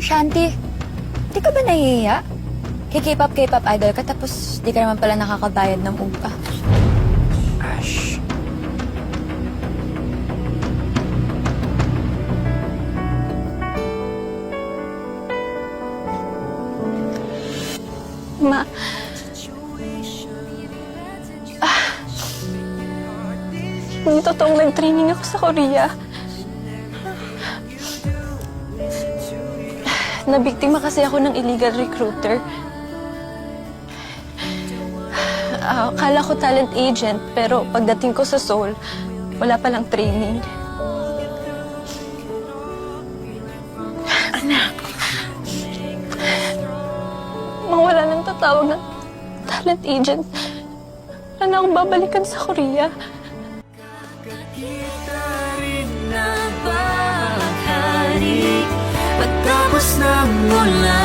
Shanti, di ka ba nahihiya? K-pop idol ka tapos di ka naman pala nakakabayad ng upa. Ash. Ma. Hindi totoong nag-training ako sa Korea. Nabiktima kasi ako ng illegal recruiter. Akala ko talent agent, pero pagdating ko sa Seoul, wala palang training. Anak, mawala ng tatawag ng talent agent. Wala na akong babalikan sa Korea. Kita rin na bahagi, pagtapos na mula